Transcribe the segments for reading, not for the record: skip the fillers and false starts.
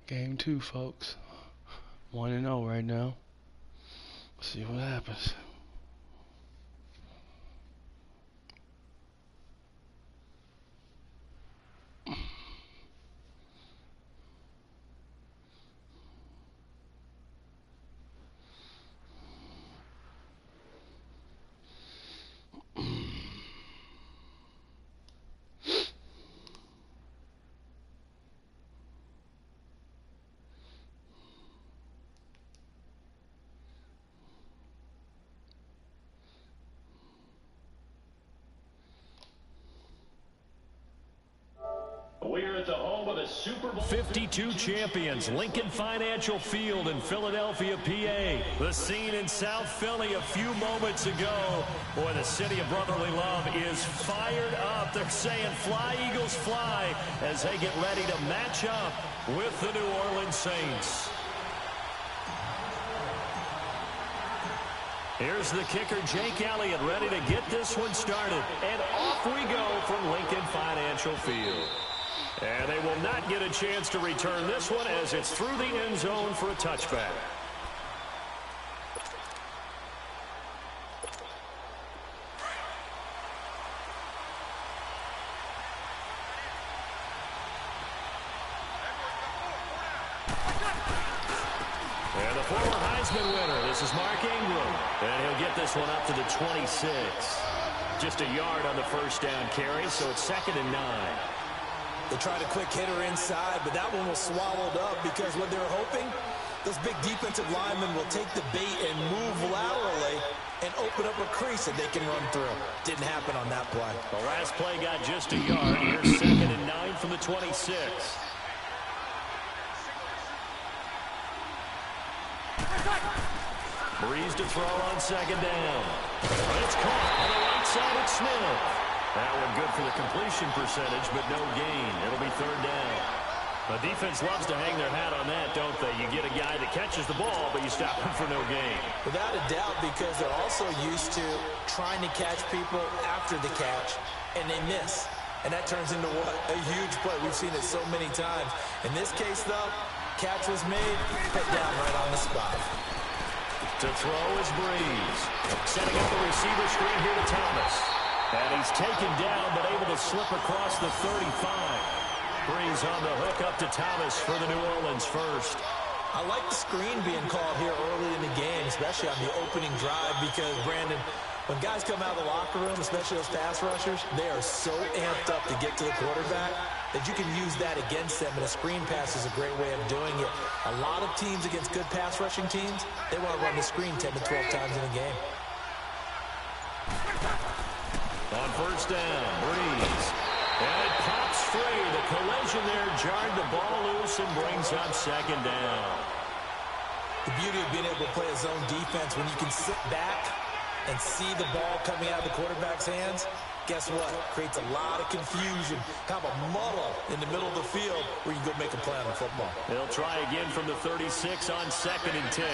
Game 2, folks. 1-0 right now. See what happens. We're at the home of the Super Bowl 52 champions, Lincoln Financial Field in Philadelphia, PA. The scene in South Philly a few moments ago. Boy, the city of brotherly love is fired up. They're saying fly, Eagles, fly, as they get ready to match up with the New Orleans Saints. Here's the kicker, Jake Elliott, ready to get this one started. And off we go from Lincoln Financial Field. And they will not get a chance to return this one as it's through the end zone for a touchback. And the former Heisman winner, this is Mark Ingram. And he'll get this one up to the 26. Just a yard on the first down carry, so it's 2nd and 9. They tried a quick hitter inside, but that one was swallowed up because what they were hoping, those big defensive linemen will take the bait and move laterally and open up a crease that they can run through. Didn't happen on that play. The last play got just a yard. Here's 2nd and 9 from the 26. Breeze to throw on 2nd down. It's caught on the right side of Smith. That one good for the completion percentage, but no gain. It'll be 3rd down. The defense loves to hang their hat on that, don't they? You get a guy that catches the ball, but you stop him for no gain. Without a doubt, because they're also used to trying to catch people after the catch, and they miss. And that turns into what? A huge play. We've seen it so many times. In this case, though, catch was made, put down right on the spot. To throw is Breeze. Setting up the receiver screen here to Thomas. And he's taken down, but able to slip across the 35. Breeze on the hook up to Thomas for the New Orleans first. I like the screen being called here early in the game, especially on the opening drive, because, Brandon, when guys come out of the locker room, especially those pass rushers, they are so amped up to get to the quarterback that you can use that against them, and a screen pass is a great way of doing it. A lot of teams against good pass rushing teams, they want to run the screen 10 to 12 times in a game. On first down, Breeze. And it pops free. The collision there jarred the ball loose and brings up 2nd down. The beauty of being able to play a zone defense when you can sit back and see the ball coming out of the quarterback's hands, guess what? Creates a lot of confusion, kind of a muddle in the middle of the field where you go make a play on the football. They'll try again from the 36 on 2nd and 10.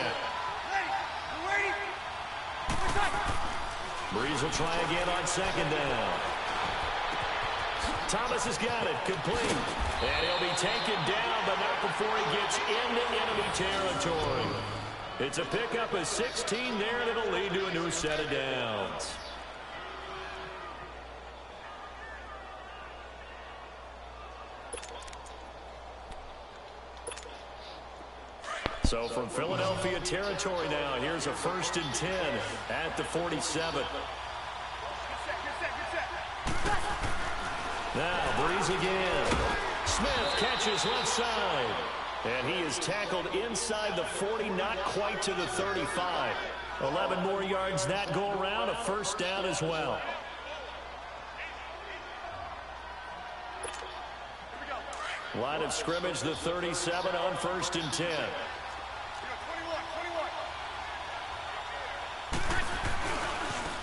Breeze will try again on 2nd down. Thomas has got it, complete. And he'll be taken down, but not before he gets into enemy territory. It's a pickup of 16 there, and it'll lead to a new set of downs. So from Philadelphia territory now, here's a 1st and 10 at the 47. Now Breeze again. Smith catches left side. And he is tackled inside the 40, not quite to the 35. 11 more yards that go around, a 1st down as well. Line of scrimmage, the 37 on 1st and 10.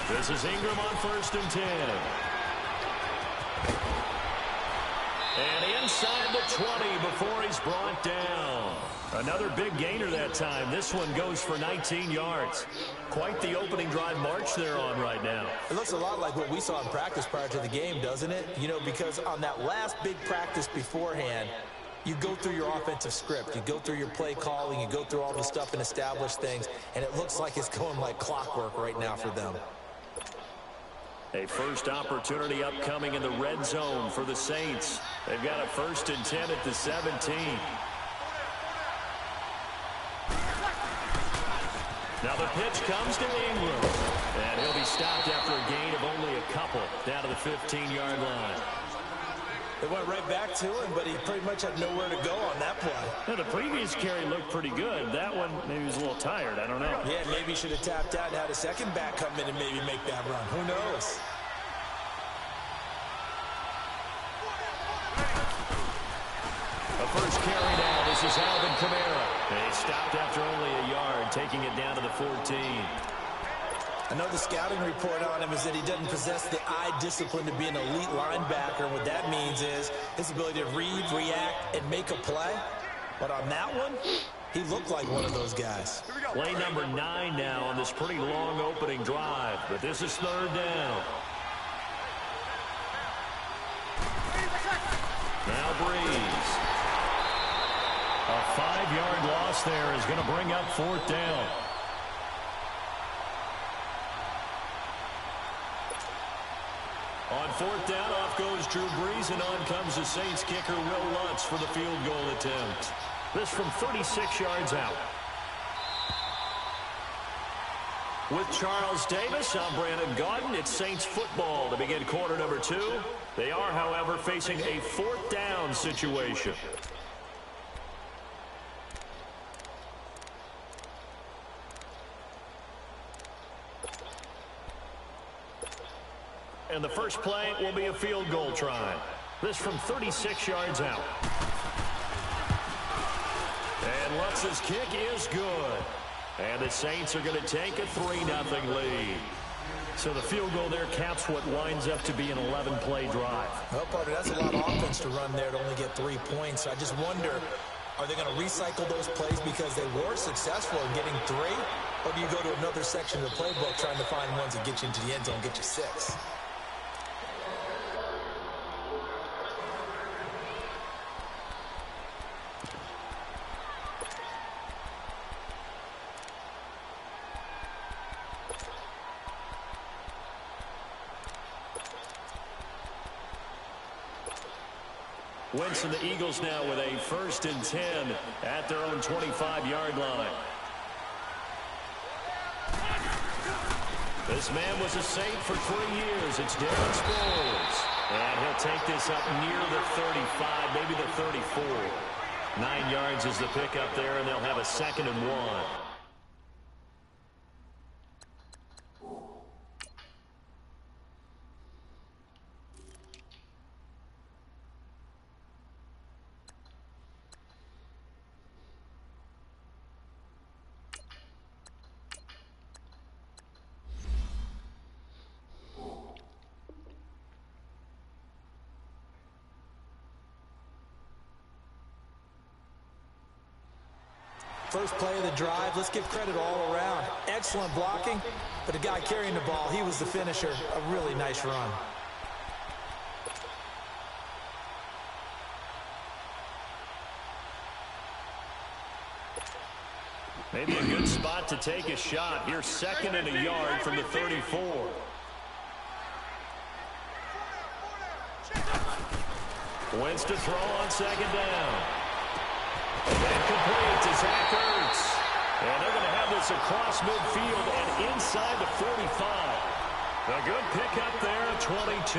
This is Ingram on 1st and 10. And inside the 20 before he's brought down. Another big gainer that time. This one goes for 19 yards. Quite the opening drive march they're on right now. It looks a lot like what we saw in practice prior to the game, doesn't it? You know, because on that last big practice beforehand, you go through your offensive script. You go through your play calling. You go through all the stuff and establish things. And it looks like it's going like clockwork right now for them. A first opportunity upcoming in the red zone for the Saints. They've got a 1st and 10 at the 17. Now the pitch comes to Ingram. And he'll be stopped after a gain of only a couple down to the 15-yard line. It went right back to him, but he pretty much had nowhere to go on that play. Now, the previous carry looked pretty good. That one, maybe he was a little tired. I don't know. Yeah, maybe he should have tapped out and had a second back come in and maybe make that run. Who knows? The first carry now. This is Alvin Kamara. They stopped after only a yard, taking it down to the 14. I know the scouting report on him is that he doesn't possess the eye discipline to be an elite linebacker. What that means is his ability to read, react, and make a play. But on that one, he looked like one of those guys. Play number 9 now on this pretty long opening drive. But this is 3rd down. Now Breeze. A 5-yard loss there is going to bring up 4th down. On 4th down, off goes Drew Brees, and on comes the Saints kicker, Will Lutz, for the field goal attempt. This from 36 yards out. With Charles Davis, I'm Brandon Gaudin. It's Saints football to begin quarter number 2. They are, however, facing a 4th down situation. And the first play will be a field goal try. This from 36 yards out. And Lutz's kick is good. And the Saints are going to take a 3-0 lead. So the field goal there caps what winds up to be an 11-play drive. Well, partner, that's a lot of offense to run there to only get 3 points. I just wonder, are they going to recycle those plays because they were successful in getting 3? Or do you go to another section of the playbook trying to find ones that get you into the end zone and get you 6? Wentz and the Eagles now with a 1st and 10 at their own 25-yard line. This man was a Saint for 3 years. It's Darren Sproles. And he'll take this up near the 35, maybe the 34. 9 yards is the pickup there, and they'll have a 2nd and 1. First play of the drive, let's give credit all around. Excellent blocking, but the guy carrying the ball, he was the finisher. A really nice run. Maybe a good spot to take a shot. Here's 2nd and a yard from the 34. Wentz to throw on 2nd down. And complete to Zach Ertz. And they're going to have this across midfield and inside the 45. A good pickup there, 22.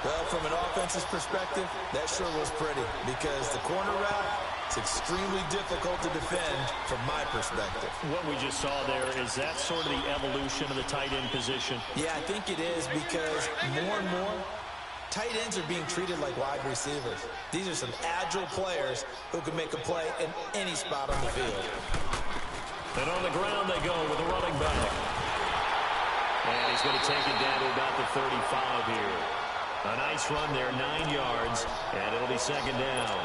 Well, from an offensive perspective, that sure was pretty because the corner route, it's extremely difficult to defend from my perspective. What we just saw there, is that sort of the evolution of the tight end position? Yeah, I think it is because more and more, tight ends are being treated like wide receivers. These are some agile players who can make a play in any spot on the field. And on the ground they go with a running back. And he's going to take it down to about the 35 here. A nice run there, 9 yards, and it'll be 2nd down.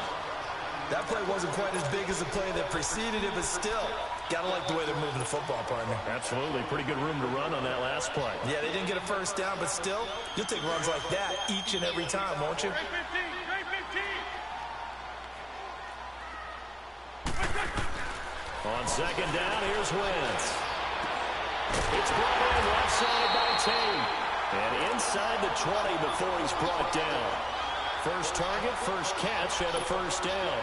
That play wasn't quite as big as the play that preceded it, but still, gotta like the way they're moving the football, partner. Absolutely. Pretty good room to run on that last play. Yeah, they didn't get a first down, but still, you'll take runs like that each and every time, won't you? On second down, here's Wentz. It's brought in left side by Tate. And inside the 20 before he's brought down. First target, first catch, and a first down.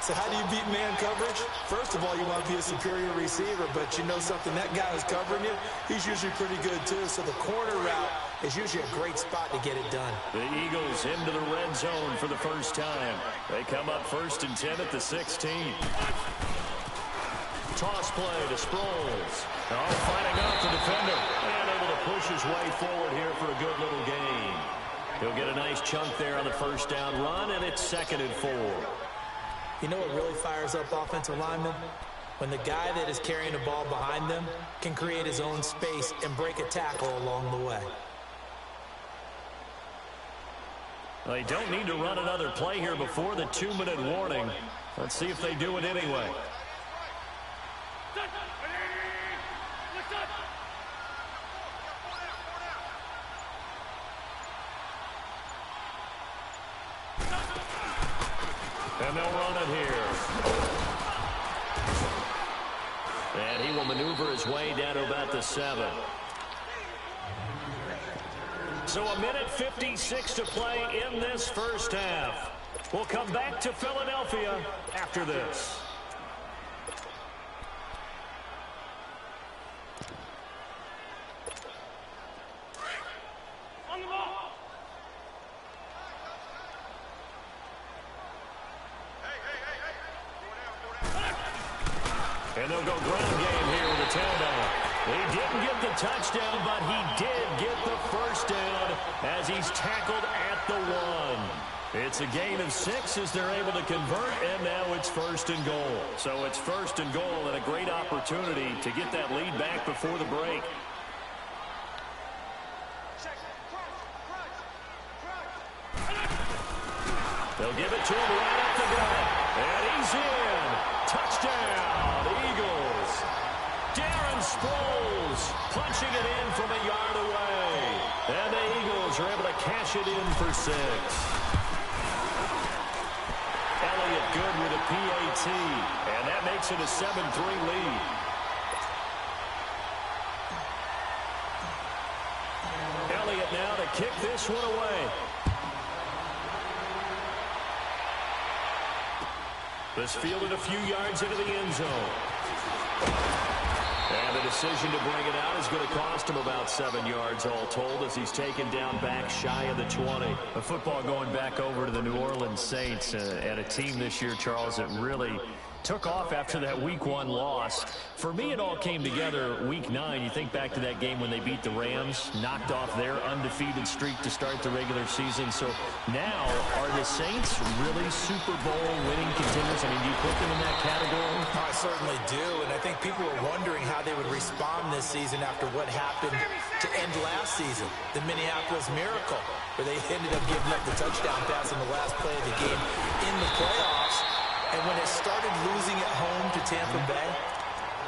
So how do you beat man coverage? First of all, you want to be a superior receiver, but you know something, that guy who's covering you, he's usually pretty good too. So the corner route is usually a great spot to get it done. The Eagles into the red zone for the first time. They come up 1st and 10 at the 16. Toss play to Sproles. Fighting off the defender. And able to push his way forward here for a good little gain. He'll get a nice chunk there on the first down run, and it's 2nd and 4. You know what really fires up offensive linemen? When the guy that is carrying the ball behind them can create his own space and break a tackle along the way. They don't need to run another play here before the 2-minute warning. Let's see if they do it anyway. And they'll run it here. And he will maneuver his way down to about the 7. So 1:56 to play in this first half. We'll come back to Philadelphia after this. And they'll go ground game here with a tailback. He didn't get the touchdown, but he did get the first down as he's tackled at the 1. It's a gain of 6 as they're able to convert, and now it's 1st and goal. So it's 1st and goal and a great opportunity to get that lead back before the break. They'll give it to him right up the gut. And he's in. Touchdown, Eagles. Darren Sproles punching it in from a yard away. And the Eagles are able to cash it in for 6. Elliott good with a PAT. And that makes it a 7-3 lead. Elliott now to kick this one away. This fielded a few yards into the end zone. And the decision to bring it out is going to cost him about 7 yards all told as he's taken down back shy of the 20. The football going back over to the New Orleans Saints and a team this year, Charles, that really took off after that Week 1 loss. For me, it all came together Week 9. You think back to that game when they beat the Rams, knocked off their undefeated streak to start the regular season. So now, are the Saints really Super Bowl winning contenders? I mean, do you put them in that category? I certainly do, and I think people were wondering how they would respond this season after what happened to end last season, the Minneapolis Miracle, where they ended up giving up the touchdown pass in the last play of the game in the playoffs. And when they started losing at home to Tampa Bay,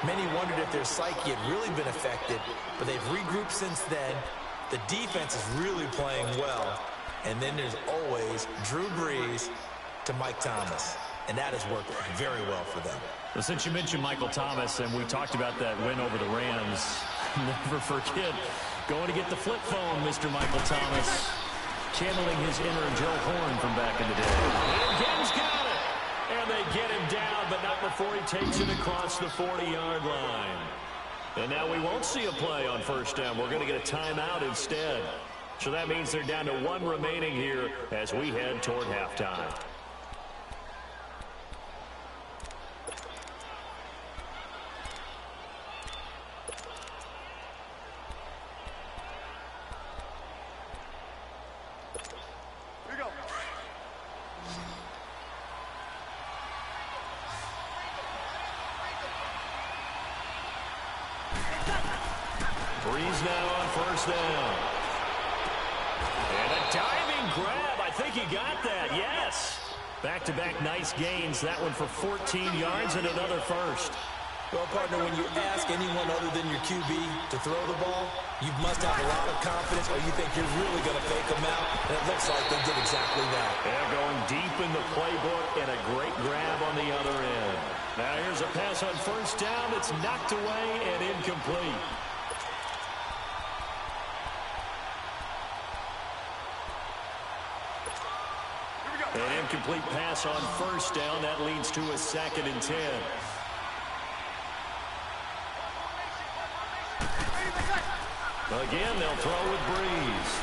many wondered if their psyche had really been affected, but they've regrouped since then. The defense is really playing well. And then there's always Drew Brees to Mike Thomas. And that has worked very well for them. Well, since you mentioned Michael Thomas and we talked about that win over the Rams, never forget going to get the flip phone, Mr. Michael Thomas, channeling his inner Joe Horn from back in the day. And again's got it. And they get him down, but not before he takes it across the 40-yard line. And now we won't see a play on first down. We're going to get a timeout instead. So that means they're down to 1 remaining here as we head toward halftime. Brees now on first down. And a diving grab. I think he got that. Yes. Back-to-back nice gains. That one for 14 yards and another first. Well, partner, when you ask anyone other than your QB to throw the ball, you must have a lot of confidence or you think you're really going to fake them out. And it looks like they did exactly that. They're going deep in the playbook and a great grab on the other end. Now here's a pass on first down that's knocked away and incomplete. An incomplete pass on first down. That leads to a 2nd and 10. Again, they'll throw with Breeze.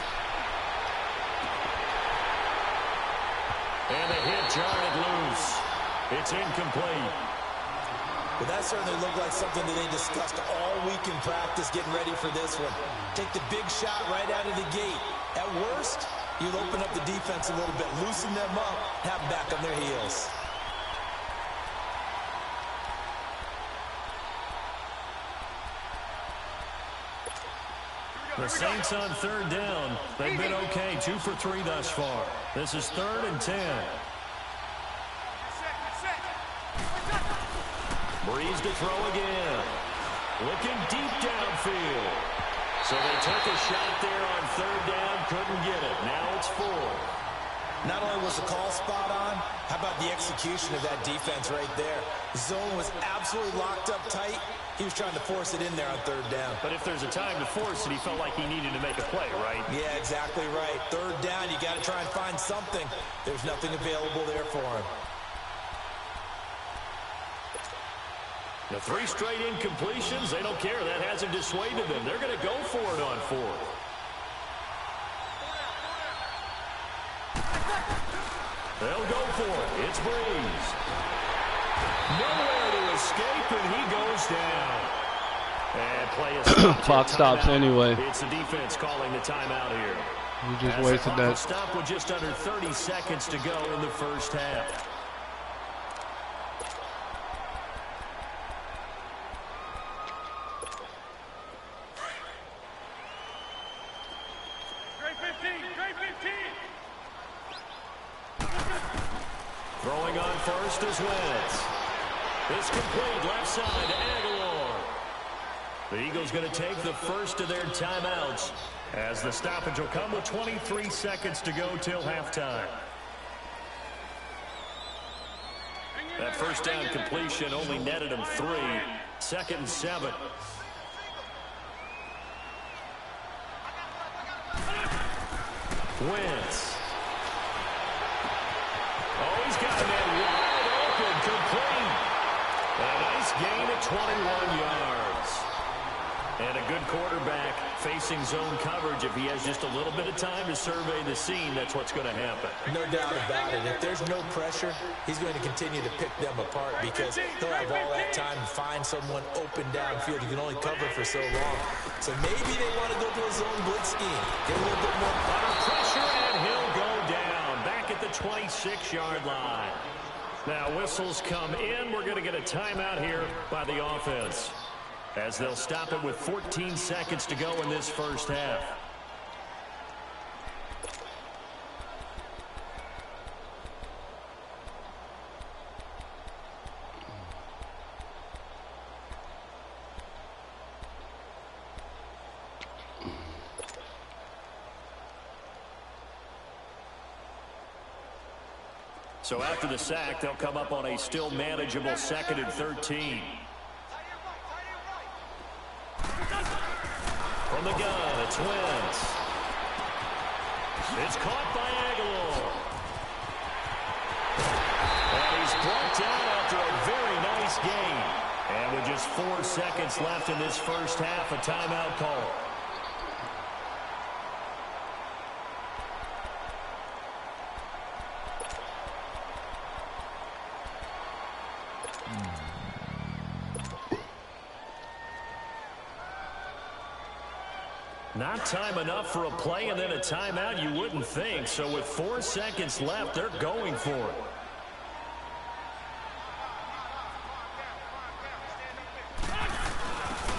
And the hit jarred loose. It's incomplete. Well, that certainly looked like something that they discussed all week in practice getting ready for this one. Take the big shot right out of the gate. At worst, you'll open up the defense a little bit, loosen them up, have them back on their heels. The Saints on 3rd down. They've been okay, 2 for 3 thus far. This is 3rd and 10. Breeze to throw again. Looking deep downfield. So they took a shot there on 3rd down, couldn't get it. Now it's 4. Not only was the call spot on, how about the execution of that defense right there? The zone was absolutely locked up tight. He was trying to force it in there on 3rd down. But if there's a time to force it, he felt like he needed to make a play, right? Yeah, exactly right. 3rd down, you got to try and find something. There's nothing available there for him. The 3 straight incompletions, they don't care. That hasn't dissuaded them. They're going to go for it on 4th. They'll go for it. It's Breeze. Nowhere to escape, and he goes down. And play a stop. Clock stops anyway. It's the defense calling the timeout here. You just wasted that. Stop with just under 30 seconds to go in the first half. Throwing on first is Wentz. It's complete left side to Aguilar. The Eagles going to take the first of their timeouts as the stoppage will come with 23 seconds to go till halftime. That first down completion only netted him 3. 2nd and 7. Wentz. Oh, he's got a man wide open, complete. A nice gain at 21 yards. And a good quarterback facing zone coverage. If he has just a little bit of time to survey the scene, that's what's going to happen. No doubt about it. If there's no pressure, he's going to continue to pick them apart because he'll have all that time to find someone open downfield. You can only cover for so long. So maybe they want to go to a zone blitz scheme. Get a little bit more under pressure, and he'll go down. Back at the 26-yard line. Now whistles come in. We're going to get a timeout here by the offense, as they'll stop it with 14 seconds to go in this first half. So after the sack, they'll come up on a still manageable 2nd and 13. From the gun, it's Wentz. It's caught by Aguilar. And he's brought down after a very nice gain. And with just 4 seconds left in this first half, a timeout call. Not time enough for a play and then a timeout, you wouldn't think. So with 4 seconds left, they're going for it.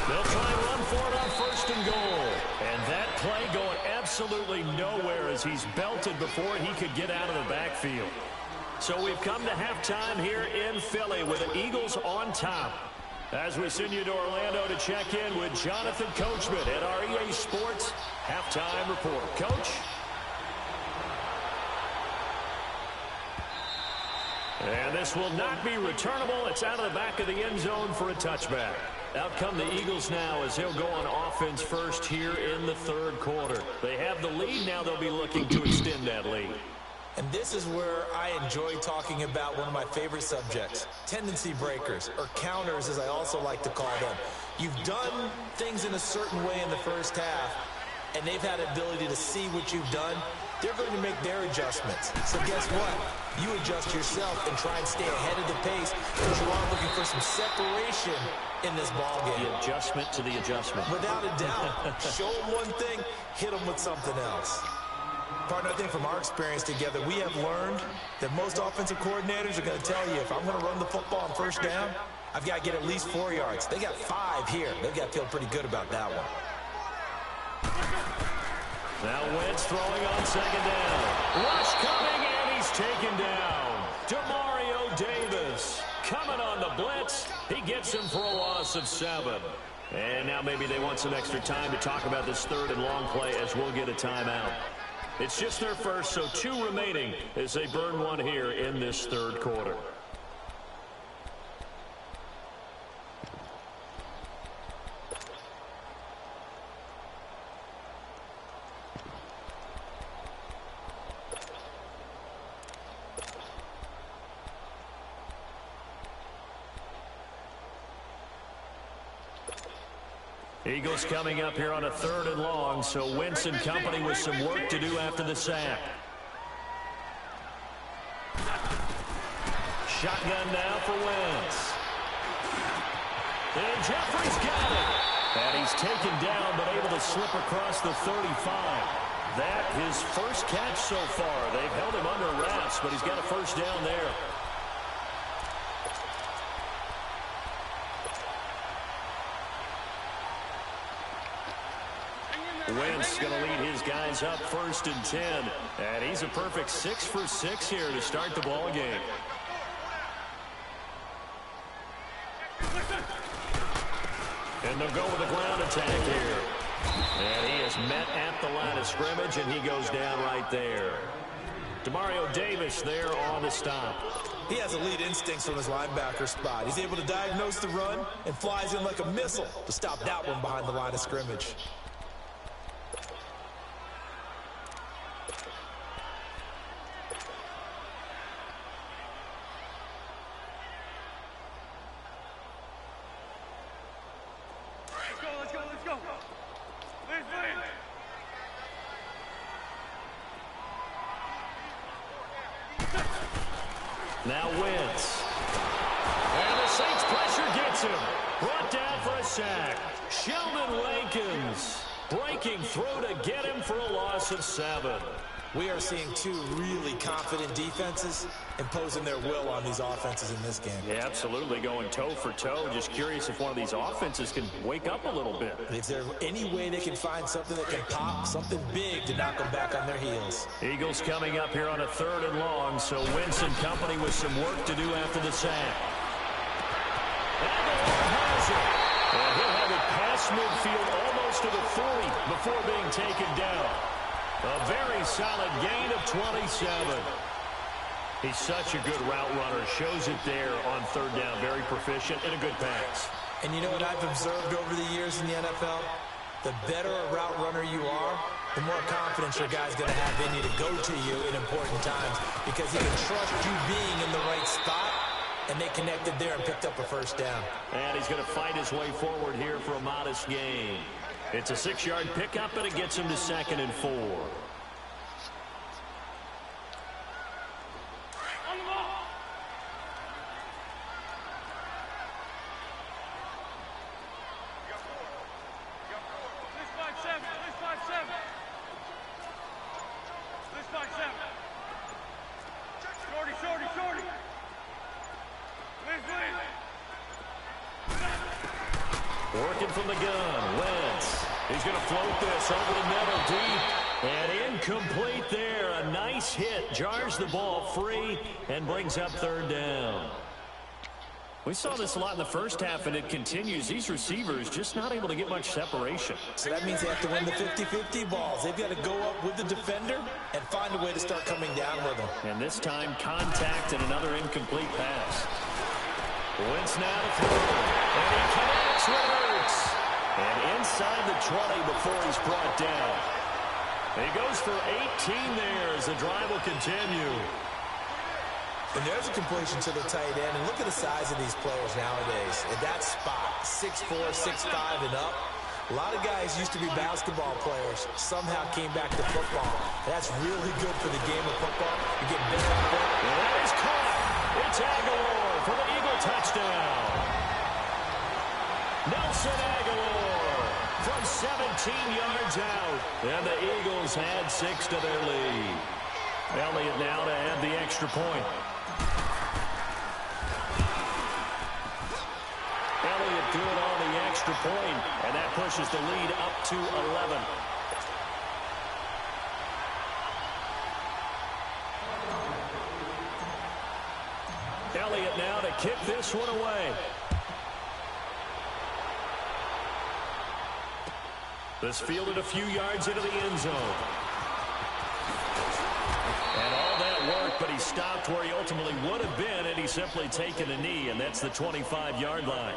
They'll try and run for it on 1st and goal. And that play going absolutely nowhere as he's belted before he could get out of the backfield. So we've come to halftime here in Philly with the Eagles on top. As we send you to Orlando to check in with Jonathan Coachman at our EA Sports Halftime Report. Coach? And this will not be returnable. It's out of the back of the end zone for a touchback. Out come the Eagles now as they'll go on offense first here in the third quarter. They have the lead. Now they'll be looking to extend that lead. And this is where I enjoy talking about one of my favorite subjects, tendency breakers, or counters as I also like to call them. You've done things in a certain way in the first half, and they've had the ability to see what you've done. They're going to make their adjustments. So guess what? You adjust yourself and try and stay ahead of the pace because you are looking for some separation in this ball game. The adjustment to the adjustment. Without a doubt. Show them one thing, hit them with something else. Partner, I think from our experience together, we have learned that most offensive coordinators are going to tell you, if I'm going to run the football on first down, I've got to get at least 4 yards. They got 5 here. They've got to feel pretty good about that one. Now Wentz throwing on second down. Rush coming, and he's taken down. Demario Davis coming on the blitz. He gets him for a loss of 7. And now maybe they want some extra time to talk about this third and long play as we'll get a timeout. It's just their first, so 2 remaining as they burn one here in this third quarter. Eagles coming up here on a third and long, so Wentz and company with some work to do after the sack. Shotgun now for Wentz. And Jeffrey's got it. And he's taken down, but able to slip across the 35. That his first catch so far. They've held him under wraps, but he's got a first down there. Wentz going to lead his guys up 1st and 10. And he's a perfect 6 for 6 here to start the ball game. And they'll go with a ground attack here. And he is met at the line of scrimmage, and he goes down right there. Demario Davis there on the stop. He has elite instincts from his linebacker spot. He's able to diagnose the run and flies in like a missile to stop that one behind the line of scrimmage. Now Wentz. And the Saints pressure gets him. Brought down for a sack. Sheldon Lankins breaking through to get him for a loss of 7. We are seeing 2 really confident defenses imposing their will on these offenses in this game. Yeah, absolutely, going toe for toe. Just curious if one of these offenses can wake up a little bit. Is there any way they can find something that can pop, something big to knock them back on their heels? Eagles coming up here on a third and long, so Wentz and company with some work to do after the sack. And the Lord has it. And he'll have it past midfield almost to the 40 before being taken down. A very solid gain of 27. He's such a good route runner. Shows it there on third down. Very proficient and a good pass. And you know what I've observed over the years in the NFL? The better a route runner you are, the more confidence your guy's going to have in you to go to you in important times because he can trust you being in the right spot, and they connected there and picked up a first down. And he's going to fight his way forward here for a modest gain. It's a 6-yard pickup, and it gets him to 2nd and 4. Working from the gun, Wentz. He's going to float this over the middle deep. And incomplete there. A nice hit. Jars the ball free and brings up third down. We saw this a lot in the first half, and it continues. These receivers just not able to get much separation. So that means they have to win the 50-50 balls. They've got to go up with the defender and find a way to start coming down with them. And this time, contact and another incomplete pass. Wentz now to throw. And he connects with Hurts. And inside the 20 before he's brought down. He goes for 18 there as the drive will continue. And there's a completion to the tight end. And look at the size of these players nowadays. At that spot, 6'4", 6'5", and up. A lot of guys used to be basketball players. Somehow came back to football. That's really good for the game of football. You get big on foot. And that is caught. It's Aguilar for the Eagle touchdown. Nelson Aguilar from 17 yards out. And the Eagles add 6 to their lead. Elliott now to add the extra point. Elliott good on the extra point, and that pushes the lead up to 11. Elliott now to kick this one away. This fielded a few yards into the end zone. And all that work, but he stopped where he ultimately would have been, and he's simply taken a knee, and that's the 25-yard line.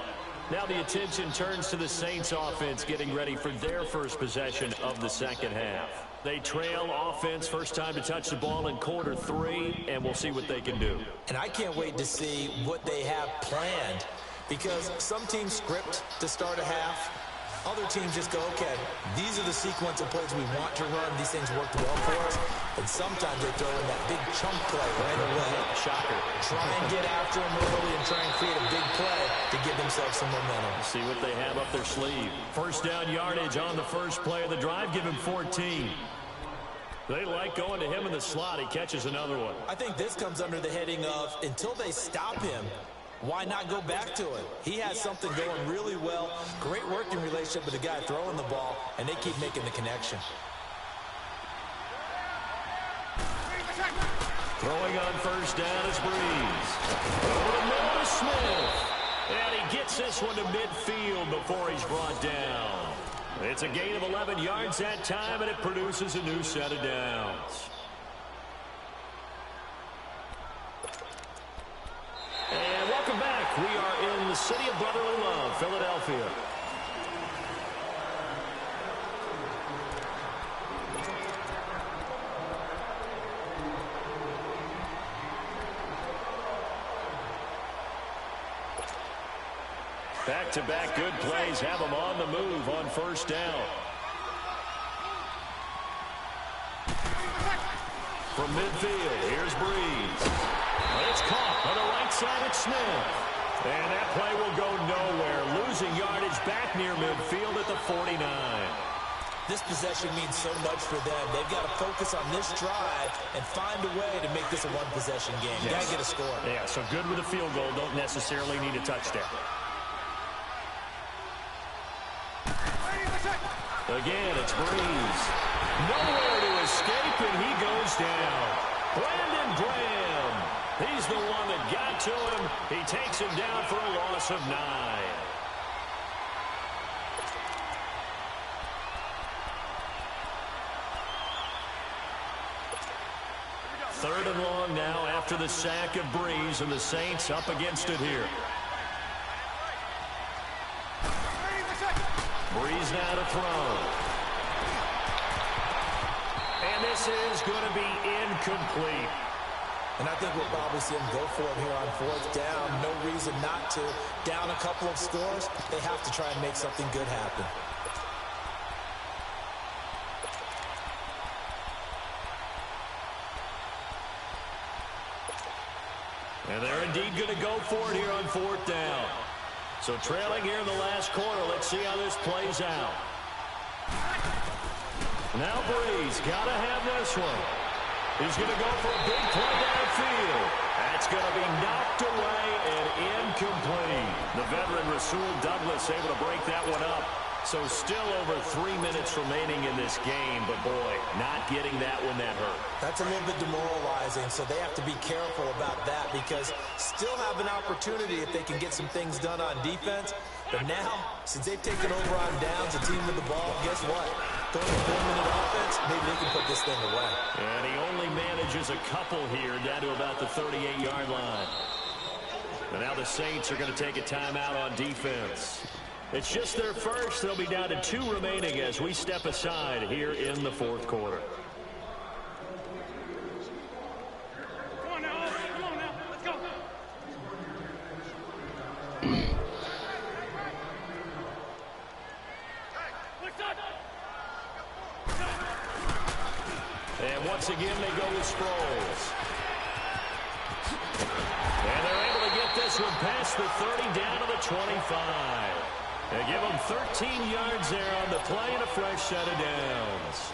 Now the attention turns to the Saints offense getting ready for their first possession of the second half. They trail offense, first time to touch the ball in quarter 3, and we'll see what they can do. And I can't wait to see what they have planned, because some teams script to start a half. Other teams just go, okay, these are the sequence of plays we want to run. These things worked well for us. And sometimes they throw in that big chunk play right away. Shocker. Try and get after them early and try and create a big play to give themselves some momentum. See what they have up their sleeve. First down yardage on the first play of the drive. Give him 14. They like going to him in the slot. He catches another one. I think this comes under the heading of until they stop him, why not go back to it? He has something going really well. Great working relationship with the guy throwing the ball, and they keep making the connection. Throwing on first down is Breeze. Over the middle to Smith. And he gets this one to midfield before he's brought down. It's a gain of 11 yards that time, and it produces a new set of downs. And welcome back. We are in the city of brotherly love, Philadelphia. Back-to-back good plays have them on the move on first down. From midfield, here's Breeze. It's caught on the right side at Smith. And that play will go nowhere. Losing yardage back near midfield at the 49. This possession means so much for them. They've got to focus on this drive and find a way to make this a one-possession game. Yes. Got to get a score. Yeah, so good with a field goal. Don't necessarily need a touchdown. Again, it's Breeze. Nowhere to escape, and he goes down. Brandon Graham. He's the one that got to him. He takes him down for a loss of 9. Third and long now after the sack of Breeze, and the Saints up against it here. Breeze now to throw. And this is going to be incomplete. And I think we'll probably see them go for it here on fourth down. No reason not to. Down a couple of scores, they have to try and make something good happen. And they're indeed going to go for it here on fourth down. So trailing here in the last quarter. Let's see how this plays out. Now Breeze got to have this one. He's going to go for a big play downfield. That's going to be knocked away and incomplete. The veteran Rasul Douglas able to break that one up. So still over 3 minutes remaining in this game, but boy, not getting that one that hurt. That's a little bit demoralizing, so they have to be careful about that because still have an opportunity if they can get some things done on defense. But now, since they've taken over on downs, the team with the ball, guess what? Going to 4-minute offense, maybe they can put this thing away. And he only manages a couple here down to about the 38-yard line. And now the Saints are going to take a timeout on defense. It's just their first. They'll be down to 2 remaining as we step aside here in the fourth quarter. Come on now. Let's go. And once again, they go with Sproles. And they're able to get this one past the 30 down to the 25. They give them 13 yards there on the play and a fresh set of downs.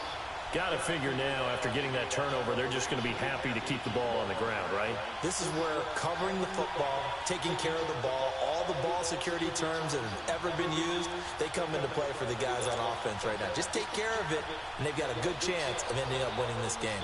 Got to figure now, after getting that turnover, they're just going to be happy to keep the ball on the ground, right? This is where covering the football, taking care of the ball, all the ball security terms that have ever been used, they come into play for the guys on offense right now. Just take care of it, and they've got a good chance of ending up winning this game.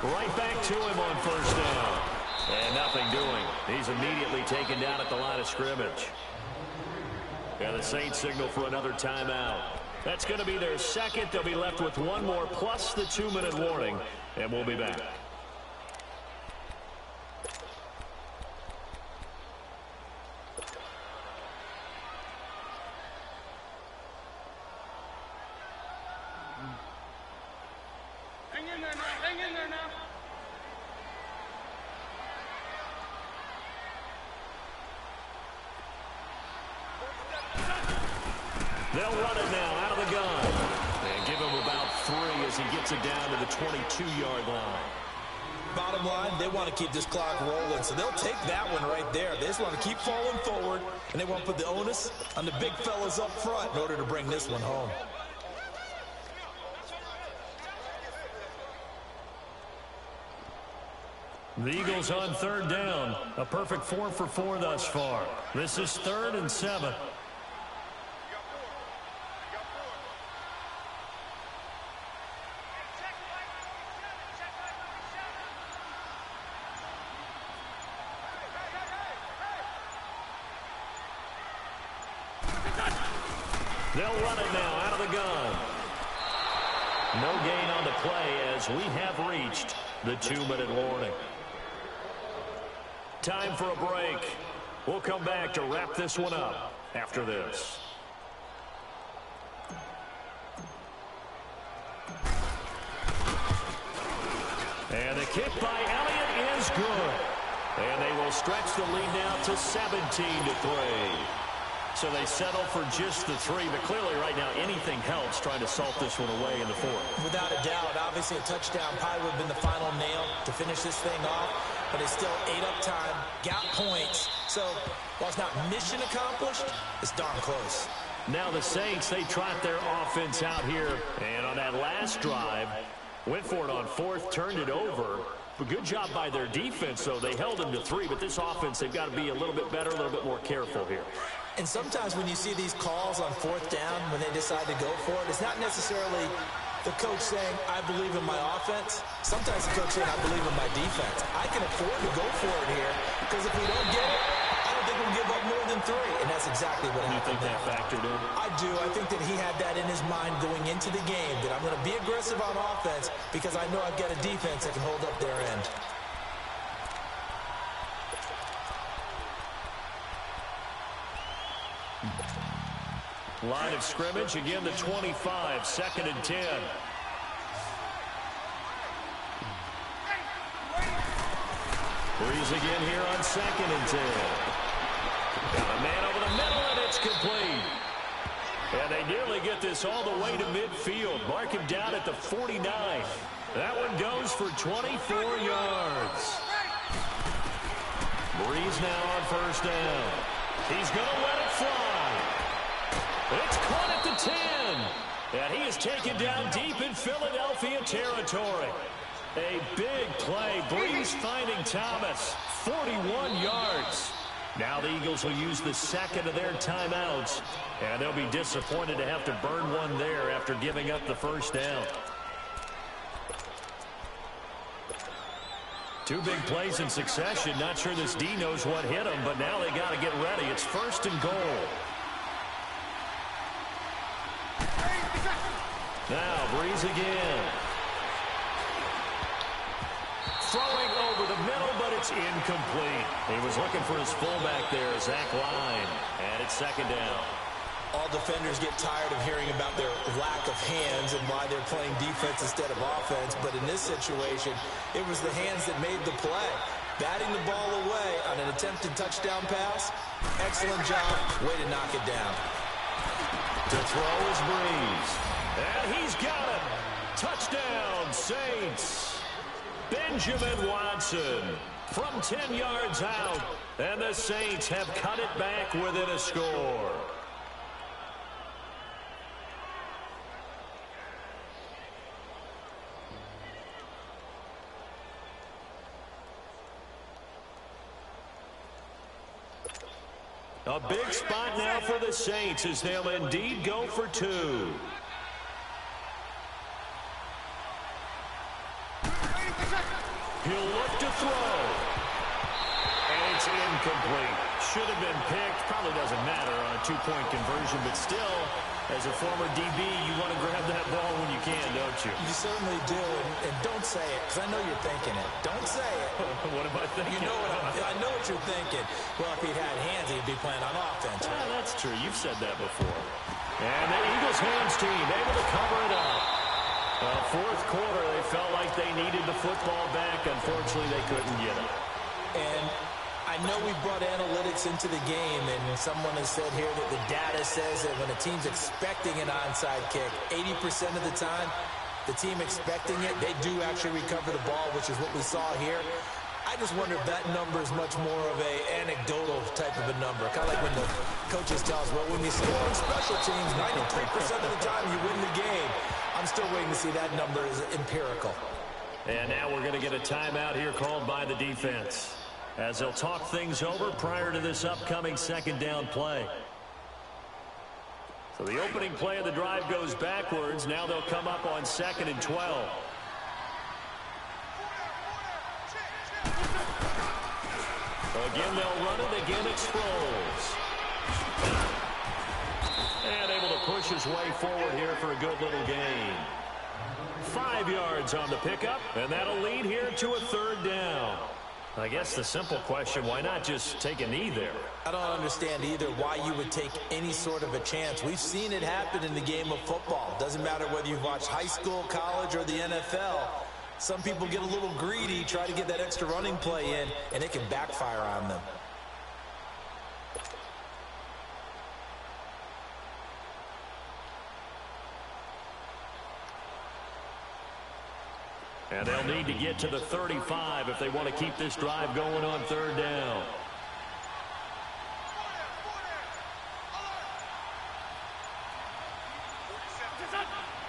Right back to him on first down. And nothing doing. He's immediately taken down at the line of scrimmage. And the Saints signal for another timeout. That's going to be their second. They'll be left with one more plus the 2-minute warning. And we'll be back. Hang in there now. They'll run it now out of the gun. And give him about 3 as he gets it down to the 22-yard line. Bottom line, they want to keep this clock rolling, so they'll take that one right there. They just want to keep falling forward, and they want to put the onus on the big fellas up front in order to bring this one home. The Eagles on third down. A perfect 4 for 4 thus far. This is 3rd and 7. They'll run it now out of the gun. No gain on the play as we have reached the 2-minute warning. Time for a break. We'll come back to wrap this one up after this. And the kick by Elliott is good. And they will stretch the lead now to 17-3. So they settle for just the 3, but clearly right now anything helps trying to salt this one away in the 4th. Without a doubt, obviously a touchdown probably would have been the final nail to finish this thing off, but it's still 8 up time, got points. So while it's not mission accomplished, it's darn close. Now the Saints, they trot their offense out here, and on that last drive, went for it on 4th, turned it over. But good job by their defense, though. They held them to 3, but this offense, they've got to be a little bit better, a little bit more careful here. And sometimes when you see these calls on 4th down, when they decide to go for it, it's not necessarily the coach saying, I believe in my offense. Sometimes the coach saying, I believe in my defense. I can afford to go for it here, because if we don't get it, I don't think we'll give up more than 3. And that's exactly what happened. You think that factored in? I do. I think that he had that in his mind going into the game, that I'm going to be aggressive on offense because I know I've got a defense that can hold up their end. Line of scrimmage, again the 25, 2nd and 10. Breeze again here on 2nd and 10. Got a man over the middle, and it's complete. And they nearly get this all the way to midfield. Mark him down at the 49. That one goes for 24 yards. Breeze now on first down. He's going to let it fly. It's caught at the 10. And he is taken down deep in Philadelphia territory. A big play. Breeze finding Thomas. 41 yards. Now the Eagles will use the second of their timeouts. And they'll be disappointed to have to burn one there after giving up the first down. Two big plays in succession. Not sure this D knows what hit him, but now they got to get ready. It's first and goal. Now Breeze again. Throwing over the middle, but it's incomplete. He was looking for his fullback there, Zach Line. And it's second down. All defenders get tired of hearing about their lack of hands and why they're playing defense instead of offense. But in this situation, it was the hands that made the play. Batting the ball away on an attempted touchdown pass. Excellent job. Way to knock it down. To throw is Breeze. And he's got it. Touchdown, Saints. Benjamin Watson from 10 yards out. And the Saints have cut it back within a score. A big spot now for the Saints as they'll indeed go for two. He'll look to throw. And it's incomplete. Should have been picked. Probably doesn't matter on a two-point conversion, but still, as a former DB, you want to grab that ball when you can, don't you? You certainly do, and don't say it, because I know you're thinking it. Don't say it. What am I thinking? You know I know what you're thinking. Well, if he'd had hands, he'd be playing on offense, right? That's true. You've said that before. And the Eagles hands team able to cover it up. Fourth quarter, they felt like they needed the football back. Unfortunately, they couldn't get it. And I know we brought analytics into the game, and someone has said here that the data says that when a team's expecting an onside kick, 80% of the time, the team expecting it, they do actually recover the ball, which is what we saw here. I just wonder if that number is much more of a anecdotal type of a number. Kind of like when the coaches tell us, well, when you score on special teams, 93% of the time you win the game. I'm still waiting to see that number is empirical. And now we're going to get a timeout here called by the defense, as they'll talk things over prior to this upcoming second down play. So the opening play of the drive goes backwards. Now they'll come up on 2nd and 12. Again, they'll run it. Again, it's Sproles. And able to push his way forward here for a good little gain. 5 yards on the pickup, and that'll lead here to a third down. I guess the simple question, why not just take a knee there? I don't understand either why you would take any sort of a chance. We've seen it happen in the game of football. Doesn't matter whether you've watched high school, college, or the NFL. Some people get a little greedy, try to get that extra running play in, and it can backfire on them. And they'll need to get to the 35 if they want to keep this drive going on third down.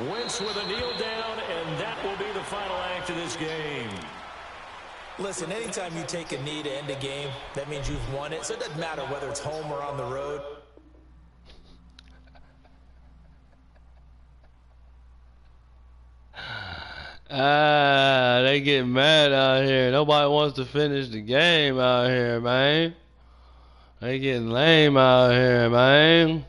Wentz with a kneel down, and that will be the final act of this game. Listen, anytime you take a knee to end a game, that means you've won it. So it doesn't matter whether it's home or on the road. They get mad out here. Nobody wants to finish the game out here, man. They getting lame out here, man.